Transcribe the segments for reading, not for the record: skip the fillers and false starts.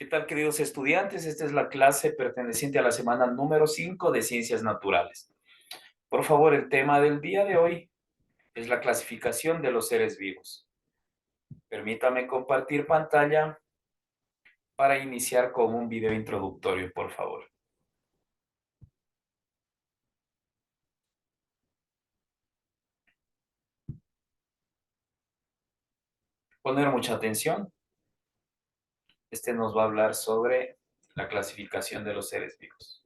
¿Qué tal, queridos estudiantes? Esta es la clase perteneciente a la semana número 5 de Ciencias Naturales. Por favor, el tema del día de hoy es la clasificación de los seres vivos. Permítame compartir pantalla para iniciar con un video introductorio, por favor. Poner mucha atención. Este nos va a hablar sobre la clasificación de los seres vivos.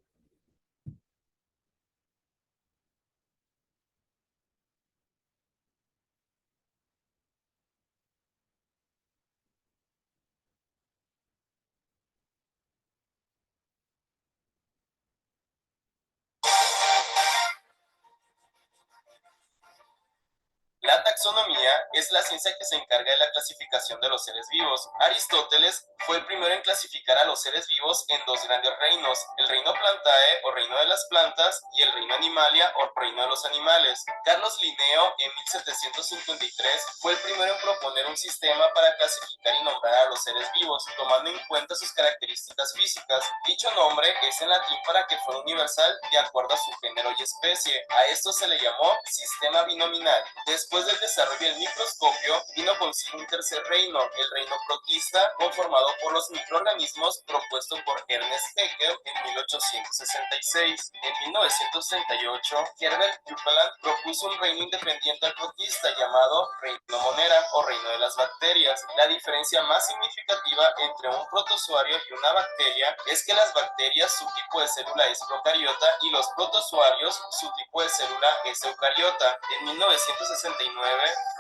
La taxonomía es la ciencia que se encarga de la clasificación de los seres vivos. Aristóteles fue el primero en clasificar a los seres vivos en dos grandes reinos, el reino Plantae o reino de las plantas y el reino Animalia o reino de los animales. Carlos Linneo en 1753 fue el primero en proponer un sistema para clasificar y nombrar a los seres vivos, tomando en cuenta sus características físicas. Dicho nombre es en latín para que fuera universal de acuerdo a su género y especie. A esto se le llamó sistema binominal. Después del desarrollo del microscopio, vino consigo un tercer reino, el reino protista, conformado por los microorganismos propuesto por Ernest Haeckel en 1866. En 1938, Herbert Kuppeland propuso un reino independiente al protista llamado reino monera o reino de las bacterias. La diferencia más significativa entre un protozoario y una bacteria es que las bacterias su tipo de célula es procariota y los protozoarios su tipo de célula es eucariota. En 1969,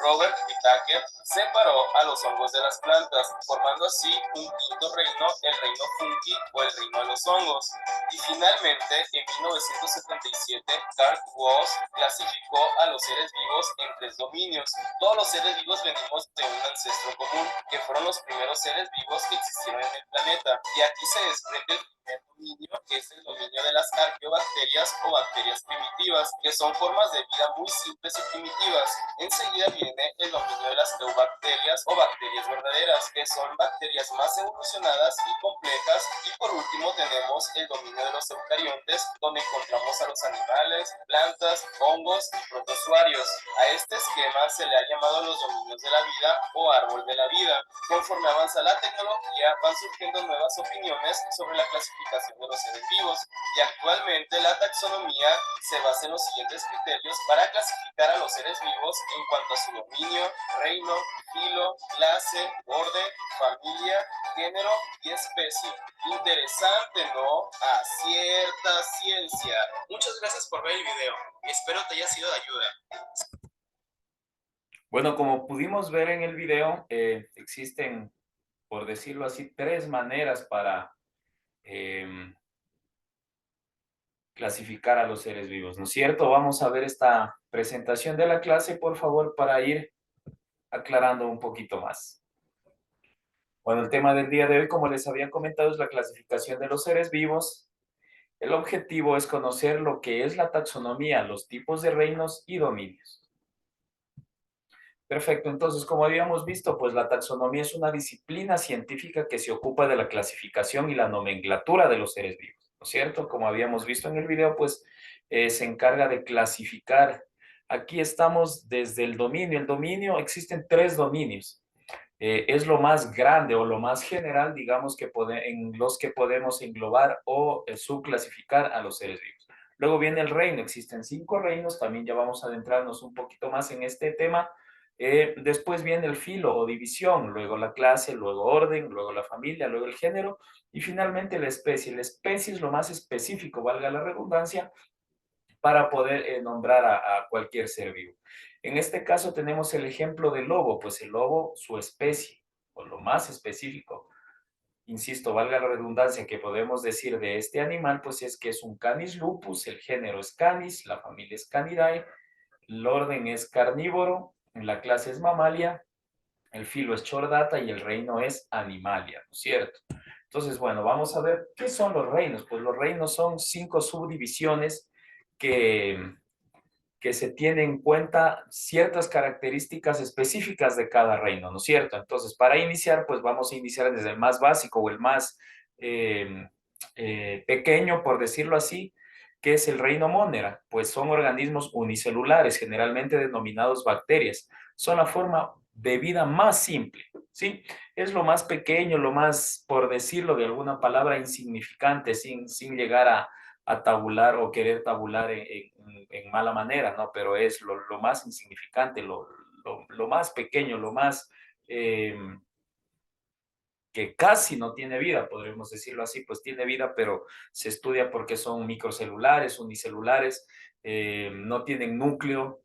Robert Whittaker separó a los hongos de las plantas, formando así un quinto reino, el reino fungi o el reino de los hongos. Y finalmente, en 1977, Carl Woese clasificó a los seres vivos en tres dominios. Todos los seres vivos venimos de un ancestro común, que fueron los primeros seres vivos que existieron en el planeta. Y aquí se desprende el primer dominio, que es el dominio de las arqueobacterias o bacterias primitivas, que son formas de vida muy simples y primitivas. Enseguida viene el dominio de las eubacterias o bacterias verdaderas, que son bacterias más evolucionadas y complejas. Y por último tenemos el dominio de los eucariontes, donde encontramos a los animales, plantas, hongos y protozoarios. A este esquema se le ha llamado los dominios de la vida o árbol de la vida. Conforme avanza la tecnología, van surgiendo nuevas opiniones sobre la clasificación de los seres vivos, y actualmente la taxonomía se basa en los siguientes criterios para clasificar a los seres vivos en cuanto a su dominio, reino, filo, clase, orden, familia, género y especie. Interesante, ¿no? A cierta ciencia. Muchas gracias por ver el video. Espero te haya sido de ayuda. Bueno, como pudimos ver en el video, existen, por decirlo así, tres maneras para clasificar a los seres vivos, ¿no es cierto? Vamos a ver esta presentación de la clase, por favor, para ir aclarando un poquito más. Bueno, el tema del día de hoy, como les había comentado, es la clasificación de los seres vivos. El objetivo es conocer lo que es la taxonomía, los tipos de reinos y dominios. Perfecto, entonces, como habíamos visto, pues la taxonomía es una disciplina científica que se ocupa de la clasificación y la nomenclatura de los seres vivos, ¿no es cierto? Como habíamos visto en el video, pues se encarga de clasificar. Aquí estamos desde el dominio. El dominio, existen tres dominios. Es lo más grande o lo más general, digamos, en los que podemos englobar o subclasificar a los seres vivos. Luego viene el reino, existen 5 reinos, también ya vamos a adentrarnos un poquito más en este tema. Después viene el filo o división, luego la clase, luego orden, luego la familia, luego el género y finalmente la especie. La especie es lo más específico, valga la redundancia, para poder nombrar a cualquier ser vivo. En este caso tenemos el ejemplo del lobo, pues el lobo, su especie, o lo más específico, insisto, valga la redundancia, que podemos decir de este animal, pues es que es un Canis lupus, el género es Canis, la familia es Canidae, el orden es carnívoro, la clase es Mamalia, el filo es Chordata y el reino es Animalia, ¿no es cierto? Entonces, bueno, vamos a ver qué son los reinos. Pues los reinos son 5 subdivisiones que, que se tiene en cuenta ciertas características específicas de cada reino, ¿no es cierto? Entonces, para iniciar, pues vamos a iniciar desde el más básico o el más pequeño, por decirlo así, que es el reino Monera. Pues son organismos unicelulares, generalmente denominados bacterias. Son la forma de vida más simple, ¿sí? Es lo más pequeño, lo más, por decirlo de alguna palabra, insignificante, sin llegar a tabular o querer tabular en mala manera, ¿no? Pero es lo más insignificante, lo más pequeño, lo más que casi no tiene vida, podríamos decirlo así, pues tiene vida, pero se estudia porque son microcelulares, unicelulares, no tienen núcleo,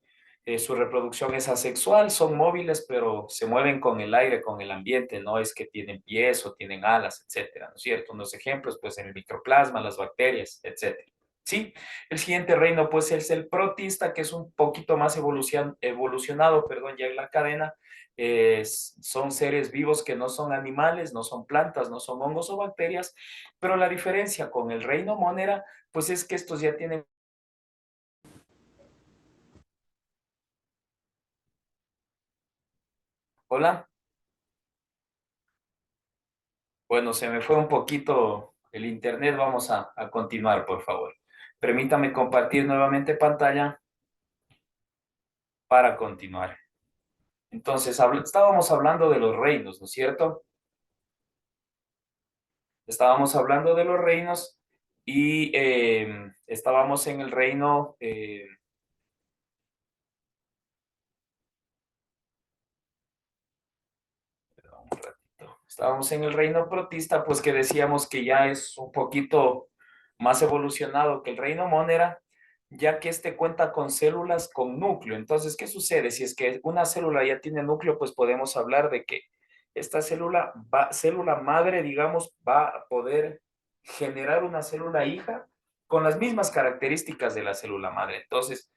su reproducción es asexual, son móviles, pero se mueven con el aire, con el ambiente, no es que tienen pies o tienen alas, etcétera, ¿no es cierto? Unos ejemplos, pues en el microplasma, las bacterias, etcétera. Sí, el siguiente reino pues es el protista, que es un poquito más evolucionado, perdón, ya en la cadena. Son seres vivos que no son animales, no son plantas, no son hongos o bacterias, pero la diferencia con el reino Monera pues es que estos ya tienen... Hola, bueno, se me fue un poquito el internet, vamos a continuar, por favor. Permítame compartir nuevamente pantalla para continuar. Entonces, estábamos hablando de los reinos, ¿no es cierto? Estábamos hablando de los reinos y estábamos en el reino, perdón, un ratito. Estábamos en el reino protista, pues que decíamos que ya es un poquito más evolucionado que el reino Monera, ya que este cuenta con células con núcleo. Entonces, ¿qué sucede? Si es que una célula ya tiene núcleo, pues podemos hablar de que esta célula madre, digamos, va a poder generar una célula hija con las mismas características de la célula madre. Entonces,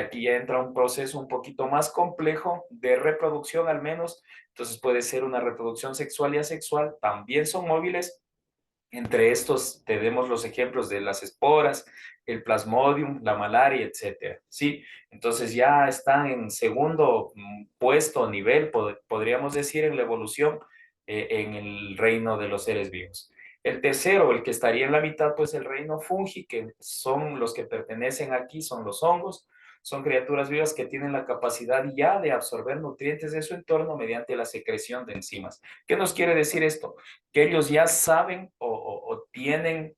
aquí ya entra un proceso un poquito más complejo de reproducción al menos. Entonces puede ser una reproducción sexual y asexual, también son móviles. Entre estos tenemos los ejemplos de las esporas, el plasmodium, la malaria, etcétera. Sí, entonces ya están en segundo puesto, nivel, podríamos decir, en la evolución en el reino de los seres vivos. El tercero, el que estaría en la mitad, pues el reino fungi, que son los que pertenecen aquí, son los hongos, son criaturas vivas que tienen la capacidad ya de absorber nutrientes de su entorno mediante la secreción de enzimas. ¿Qué nos quiere decir esto? Que ellos ya saben o tienen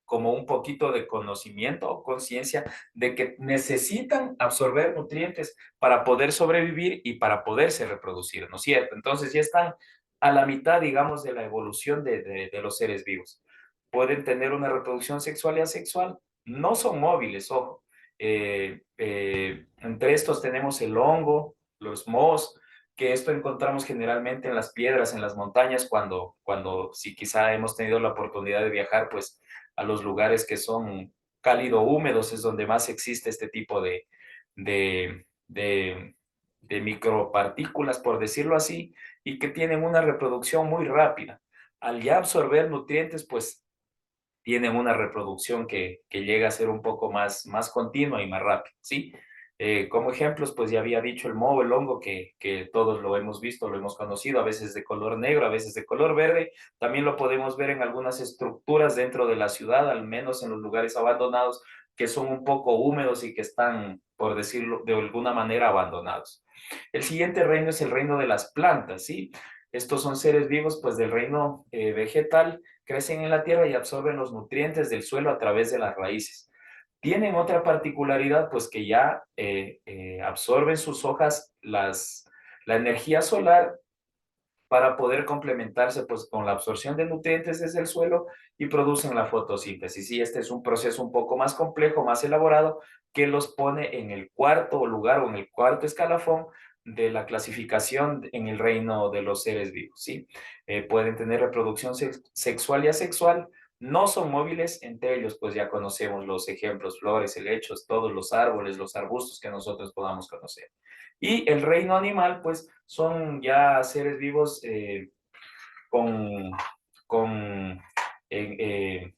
como un poquito de conocimiento o conciencia de que necesitan absorber nutrientes para poder sobrevivir y para poderse reproducir, ¿no es cierto? Entonces ya están a la mitad, digamos, de la evolución de los seres vivos. Pueden tener una reproducción sexual y asexual, no son móviles, ojo. Entre estos tenemos el hongo, los mohos, que esto encontramos generalmente en las piedras, en las montañas, cuando si quizá hemos tenido la oportunidad de viajar, pues a los lugares que son cálido húmedos es donde más existe este tipo de, de, de micropartículas, por decirlo así, y que tienen una reproducción muy rápida. Al ya absorber nutrientes, pues tienen una reproducción que llega a ser un poco más continua y más rápida, ¿sí? Como ejemplos, pues ya había dicho el moho, el hongo, que todos lo hemos visto, lo hemos conocido, a veces de color negro, a veces de color verde. También lo podemos ver en algunas estructuras dentro de la ciudad, al menos en los lugares abandonados, que son un poco húmedos y que están, por decirlo de alguna manera, abandonados. El siguiente reino es el reino de las plantas, ¿sí? Estos son seres vivos, pues del reino vegetal, crecen en la tierra y absorben los nutrientes del suelo a través de las raíces. Tienen otra particularidad, pues que ya absorben sus hojas la energía solar para poder complementarse pues con la absorción de nutrientes desde el suelo y producen la fotosíntesis. Y este es un proceso un poco más complejo, más elaborado, que los pone en el cuarto lugar o en el cuarto escalafón de la clasificación en el reino de los seres vivos, ¿sí? Pueden tener reproducción sexual y asexual, no son móviles, entre ellos pues ya conocemos los ejemplos, flores, helechos, todos los árboles, los arbustos que nosotros podamos conocer. Y el reino animal, pues, son ya seres vivos con, con eh,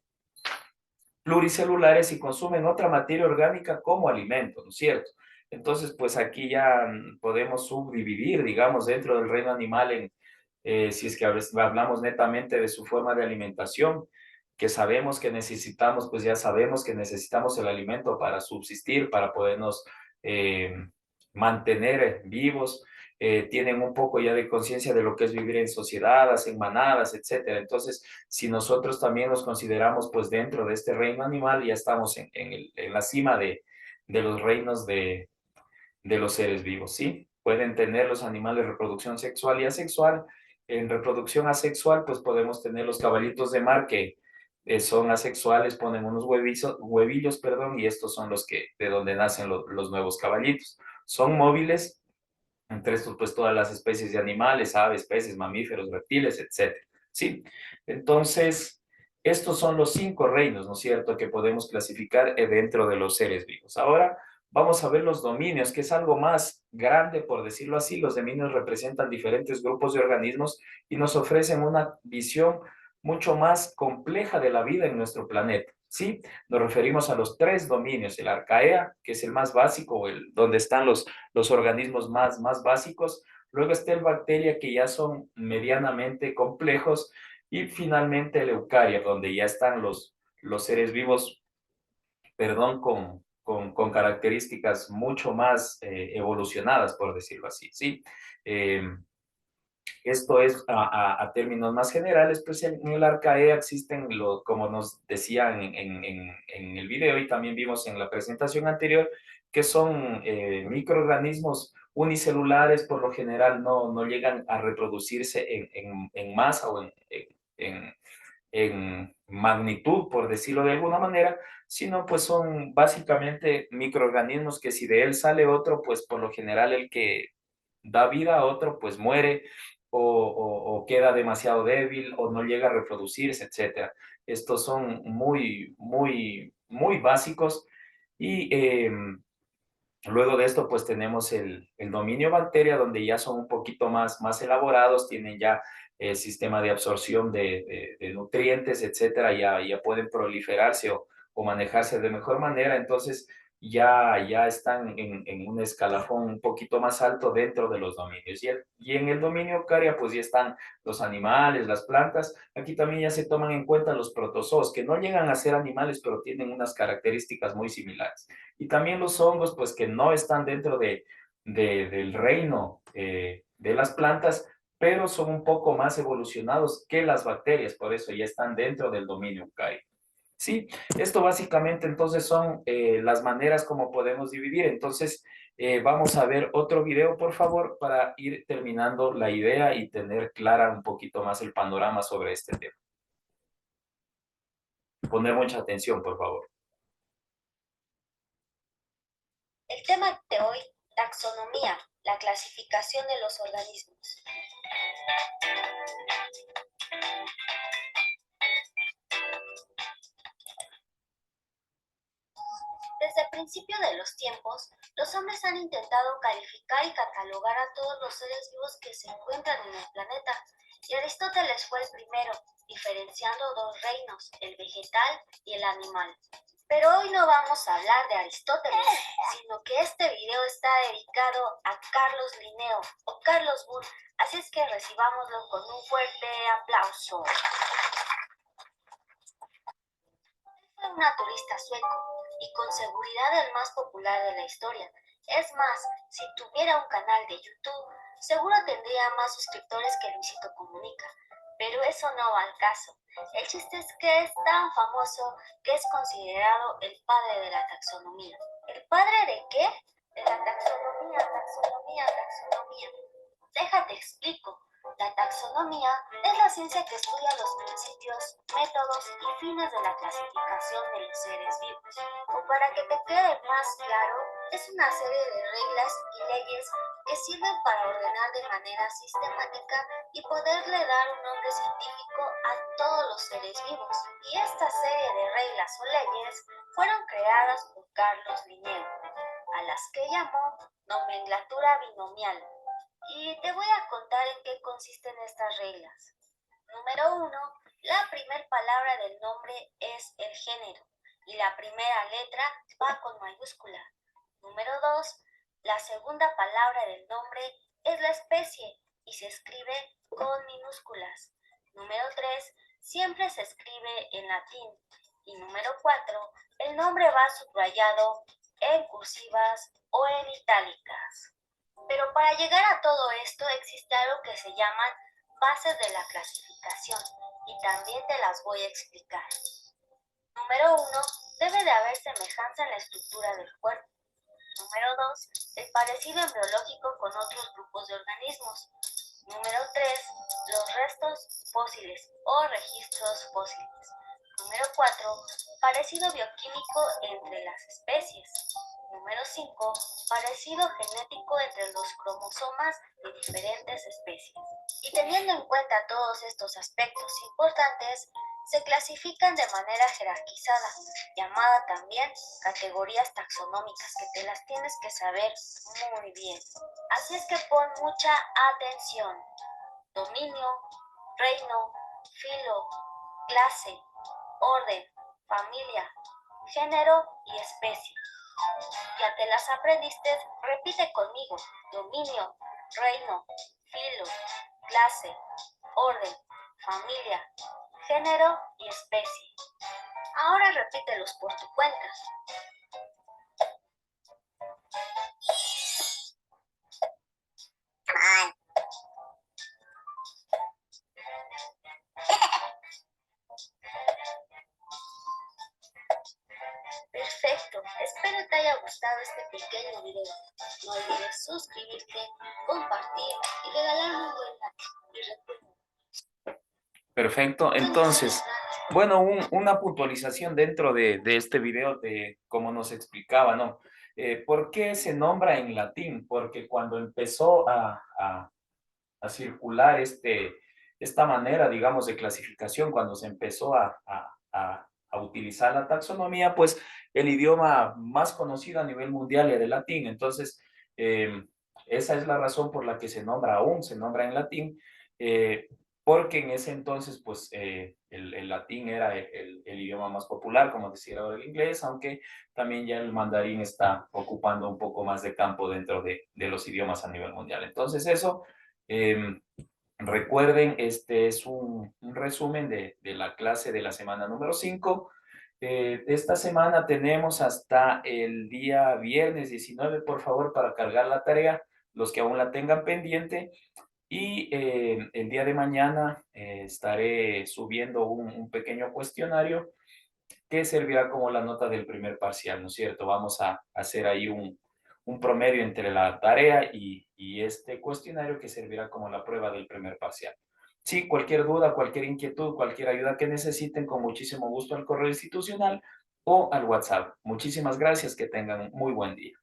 pluricelulares y consumen otra materia orgánica como alimento, ¿no es cierto? Entonces, pues aquí ya podemos subdividir, digamos, dentro del reino animal si es que hablamos netamente de su forma de alimentación, que sabemos que necesitamos, pues ya sabemos que necesitamos el alimento para subsistir, para podernos eh, mantener vivos, tienen un poco ya de conciencia de lo que es vivir en sociedades, en manadas, etcétera. Entonces, si nosotros también nos consideramos pues dentro de este reino animal, ya estamos en la cima de los reinos de los seres vivos, ¿sí? Pueden tener los animales reproducción sexual y asexual. En reproducción asexual, pues podemos tener los caballitos de mar que son asexuales, ponen unos huevillos, perdón, y estos son los que, de donde nacen los nuevos caballitos. Son móviles, entre estos, pues todas las especies de animales, aves, peces, mamíferos, reptiles, etcétera. Sí, entonces, estos son los 5 reinos, ¿no es cierto?, que podemos clasificar dentro de los seres vivos. Ahora vamos a ver los dominios, que es algo más grande, por decirlo así. Los dominios representan diferentes grupos de organismos y nos ofrecen una visión mucho más compleja de la vida en nuestro planeta. Sí, nos referimos a los 3 dominios: el arcaea, que es el más básico, donde están los organismos más básicos. Luego está el bacteria, que ya son medianamente complejos. Y finalmente el eucaria, donde ya están los seres vivos, perdón, con características mucho más evolucionadas, por decirlo así, ¿sí? Eh, Esto es a términos más generales. Pues en el arcaea existen, como nos decían en el video y también vimos en la presentación anterior, que son microorganismos unicelulares. Por lo general no llegan a reproducirse en masa o en, en magnitud, por decirlo de alguna manera, sino pues son básicamente microorganismos que si de él sale otro, pues por lo general el que da vida a otro, pues muere o queda demasiado débil o no llega a reproducirse, etcétera. Estos son muy básicos. Y luego de esto, pues tenemos el dominio bacteria, donde ya son un poquito más elaborados, tienen ya el sistema de absorción de nutrientes, etcétera. Ya pueden proliferarse o manejarse de mejor manera. Entonces, ya están en un escalafón un poquito más alto dentro de los dominios. Y en el dominio eucaria, pues ya están los animales, las plantas. Aquí también ya se toman en cuenta los protozoos, que no llegan a ser animales, pero tienen unas características muy similares. Y también los hongos, pues que no están dentro del reino de las plantas, pero son un poco más evolucionados que las bacterias, por eso ya están dentro del dominio eucario. Sí, esto básicamente entonces son las maneras como podemos dividir. Entonces, vamos a ver otro video, por favor, para ir terminando la idea y tener clara un poquito más el panorama sobre este tema. Poner mucha atención, por favor. El tema de hoy, taxonomía, la clasificación de los organismos. Desde el principio de los tiempos, los hombres han intentado calificar y catalogar a todos los seres vivos que se encuentran en el planeta, y Aristóteles fue el primero, diferenciando dos reinos, el vegetal y el animal. Pero hoy no vamos a hablar de Aristóteles, sino que este video está dedicado a Carlos Linneo o Carlos Bohr, así es que recibámoslo con un fuerte aplauso. Fue un naturista sueco y con seguridad el más popular de la historia. Es más, si tuviera un canal de YouTube, seguro tendría más suscriptores que Luisito Comunica. Pero eso no va al caso. El chiste es que es tan famoso que es considerado el padre de la taxonomía. ¿El padre de qué? De la taxonomía, taxonomía, taxonomía. Déjate explico. La taxonomía es la ciencia que estudia los principios, métodos y fines de la clasificación de los seres vivos. O para que te quede más claro, es una serie de reglas y leyes que sirven para ordenar de manera sistemática y poderle dar un nombre científico a todos los seres vivos. Y esta serie de reglas o leyes fueron creadas por Carlos Linneo, a las que llamó nomenclatura binomial. Y te voy a contar en qué consisten estas reglas. Número 1. La primer palabra del nombre es el género. y la primera letra va con mayúscula. Número 2. La segunda palabra del nombre es la especie y se escribe con minúsculas. Número 3. Siempre se escribe en latín. Y número 4. El nombre va subrayado en cursivas o en itálicas. Pero para llegar a todo esto existe algo que se llaman bases de la clasificación y también te las voy a explicar. Número 1. Debe de haber semejanza en la estructura del cuerpo. Número 2. El parecido embriológico con otros grupos de organismos. Número 3. Los restos fósiles o registros fósiles. Número 4. Parecido bioquímico entre las especies. Número 5. Parecido genético entre los cromosomas de diferentes especies. Y teniendo en cuenta todos estos aspectos importantes, se clasifican de manera jerarquizada, llamada también categorías taxonómicas, que te las tienes que saber muy bien. Así es que pon mucha atención. Dominio, reino, filo, clase, orden, familia, género y especie. Ya te las aprendiste, repite conmigo. Dominio, reino, filo, clase, orden, familia, género y especie. Ahora repítelos por tu cuenta. Perfecto, espero te haya gustado este pequeño video. No olvides suscribirte, compartir y regalarme un buen like. Y recuerda. Perfecto. Entonces, bueno, una puntualización dentro de este video de cómo nos explicaba, ¿no? ¿Por qué se nombra en latín? Porque cuando empezó a circular esta manera, digamos, de clasificación, cuando se empezó a utilizar la taxonomía, pues el idioma más conocido a nivel mundial era el latín. Entonces, esa es la razón por la que se nombra aún, se nombra en latín, porque en ese entonces, pues, el latín era el idioma más popular, como decía ahora el inglés, aunque también ya el mandarín está ocupando un poco más de campo dentro de los idiomas a nivel mundial. Entonces, eso... recuerden, este es un resumen de la clase de la semana número 5. Esta semana tenemos hasta el día viernes 19, por favor, para cargar la tarea, los que aún la tengan pendiente. Y el día de mañana estaré subiendo un pequeño cuestionario que servirá como la nota del primer parcial, ¿no es cierto? Vamos a hacer ahí un promedio entre la tarea y este cuestionario que servirá como la prueba del primer parcial. Sí, cualquier duda, cualquier inquietud, cualquier ayuda que necesiten, con muchísimo gusto al correo institucional o al WhatsApp. Muchísimas gracias, que tengan un muy buen día.